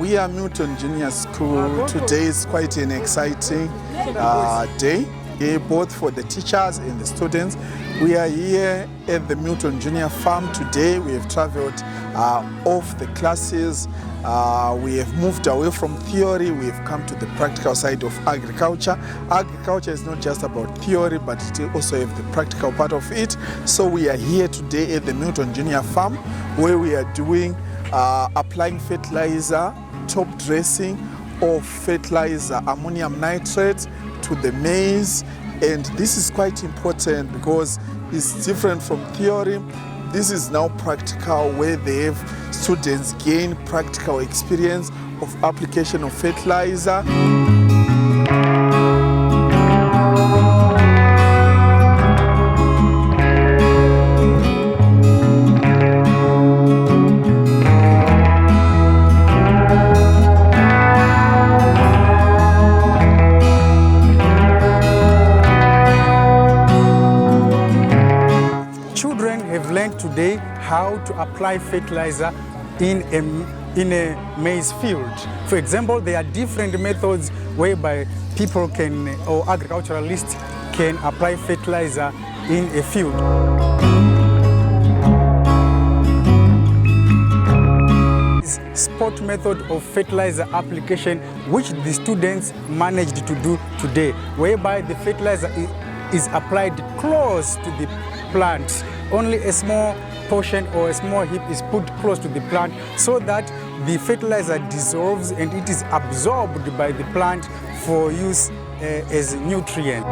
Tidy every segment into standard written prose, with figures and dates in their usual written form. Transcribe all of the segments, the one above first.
We are Milton Junior School. Today is quite an exciting day, both for the teachers and the students. We are here at the Milton Junior Farm today. We have traveled off the classes. We have moved away from theory. We have come to the practical side of agriculture. Agriculture is not just about theory, but it also has the practical part of it. So we are here today at the Milton Junior Farm, where we are doing applying fertilizer, top dressing of fertilizer ammonium nitrate to the maize. And this is quite important because it's different from theory. This is now practical, where they have students gain practical experience of application of fertilizer. Children have learned today how to apply fertilizer in a maize field. For example, there are different methods whereby people can, or agriculturalists can apply fertilizer in a field. Spot method of fertilizer application, which the students managed to do today, whereby the fertilizer is applied close to the plant. Only a small portion or a small heap is put close to the plant so that the fertilizer dissolves and it is absorbed by the plant for use as a nutrient.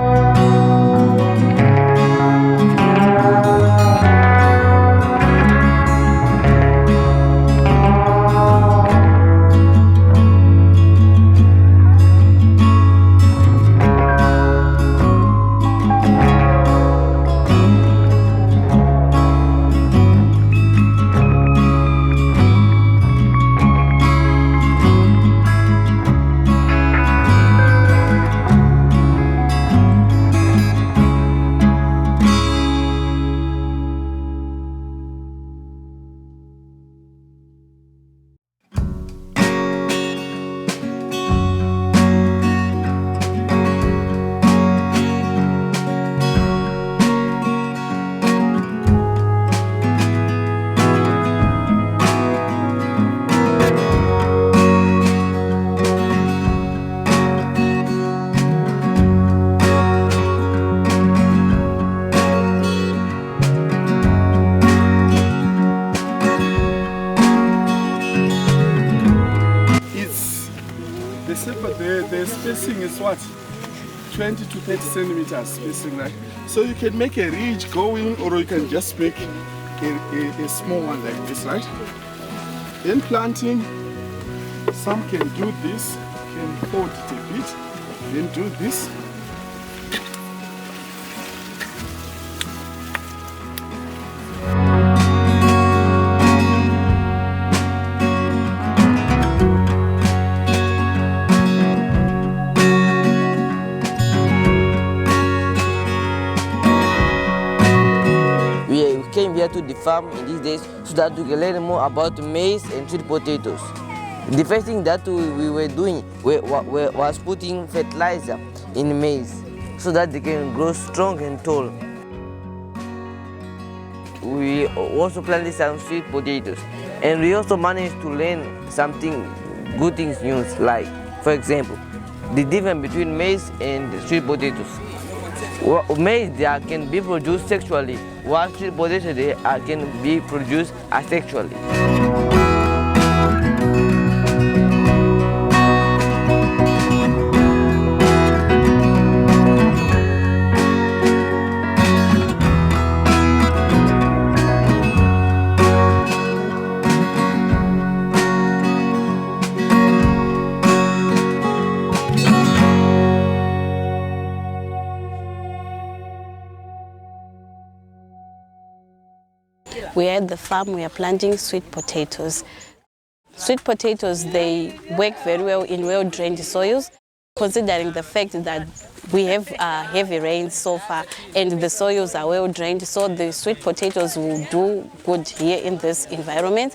The spacing is what? 20 to 30 centimeters spacing, right? So you can make a ridge going, or you can just make a small one like this, right? Then planting, some can do this, can hold it a bit, then do this. We came here to the farm in these days so that we can learn more about maize and sweet potatoes. The first thing that we were doing was putting fertilizer in maize so that they can grow strong and tall. We also planted some sweet potatoes, and we also managed to learn something good things new, like, for example, the difference between maize and sweet potatoes. Maize can be produced sexually, while sweet potatoes can be produced asexually. We are at the farm, we are planting sweet potatoes. Sweet potatoes, they work very well in well-drained soils, considering the fact that we have heavy rains so far and the soils are well-drained, so the sweet potatoes will do good here in this environment.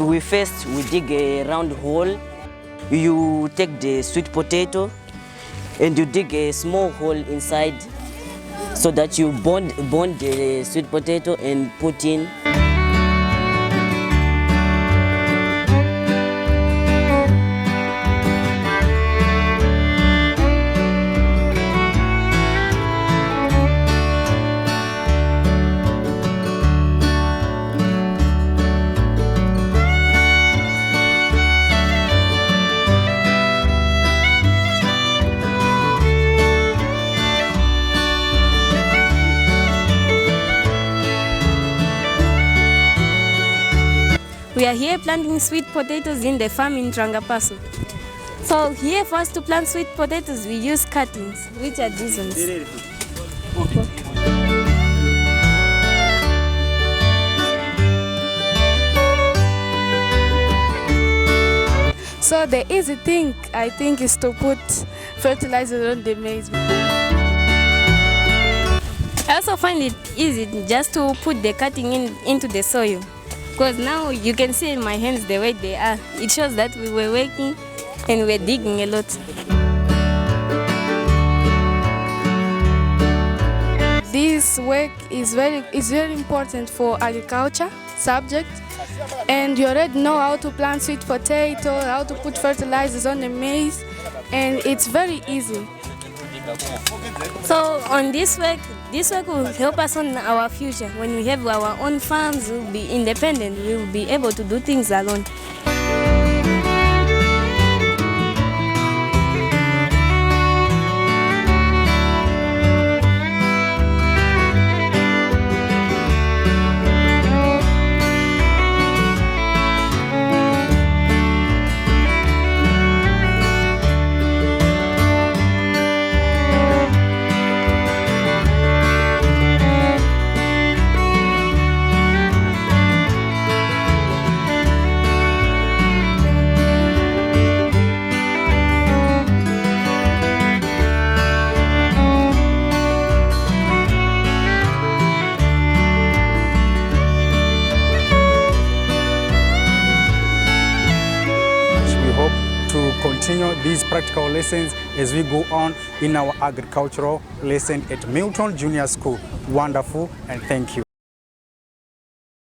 we dig a round hole. You take the sweet potato and you dig a small hole inside so that you bond the sweet potato and put in. We are here planting sweet potatoes in the farm in Trangapaso. So here for us to plant sweet potatoes, we use cuttings, which are these ones. So the easy thing, I think, is to put fertilizer on the maize. I also find it easy just to put the cutting into the soil. Because now you can see in my hands the way they are. It shows that we were working and we're digging a lot. This work is very important for agriculture subject, and you already know how to plant sweet potato, how to put fertilizers on the maize, and it's very easy. So on this work will help us on our future. When we have our own farms, we'll be independent, we will be able to do things alone. To continue these practical lessons as we go on in our agricultural lesson at Milton Junior School. Wonderful, and thank you.